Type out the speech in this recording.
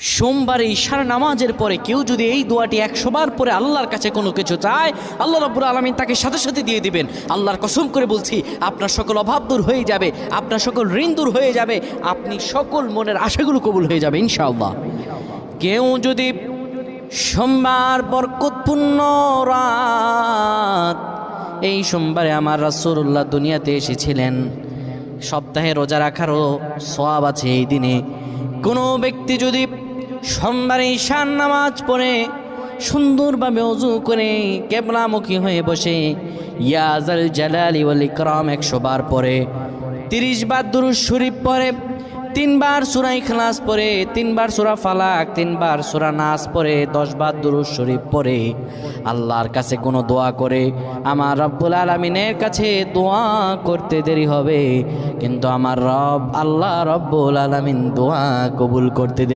সোমবারে ঈশার নামাজের পরে কেউ যদি এই দোয়াটি 100 বার পরে আল্লাহর কাছে কোনো কিছু চায়, আল্লাহ রাব্বুল আলামিন তাকে সাথে সাথে দিয়ে দিবেন। আল্লাহর কসম করে বলছি, আপনার সকল অভাব দূর হয়ে যাবে, আপনার সকল ঋণ দূর হয়ে যাবে, আপনি সকল মনের আশাগুলো কবুল হয়ে যাবে ইনশাআল্লাহ। কেউ যদি সোমবার বরকতপূর্ণ রাত, এই সোমবারে আমার রাসূলুল্লাহ দুনিয়াতে এসেছিলেন, সপ্তাহে রোজা রাখারও সওয়াব আছে এই দিনে। কোনো ব্যক্তি যদি সোমবারে ঈশার নামাজ পড়ে সুন্দরভাবে ওযু করে কিবলামুখী হয়ে বসে ইয়া যাল জালালি ওয়াল ইকরাম 100 বার পড়ে, 30 বার দুরূদ শরীফ পড়ে, 3 বার সূরা ইখলাস পড়ে, 3 বার সূরা ফালাক, 3 বার সূরা নাস পড়ে, 10 বার দুরূদ শরীফ পড়ে, আল্লাহর কাছে কোনো দোয়া করে, আমার রব্বুল আলামিনের কাছে দোয়া করতে দেরি হবে, কিন্তু আমার রব আল্লাহ রব্বুল আলামিন দোয়া কবুল করতে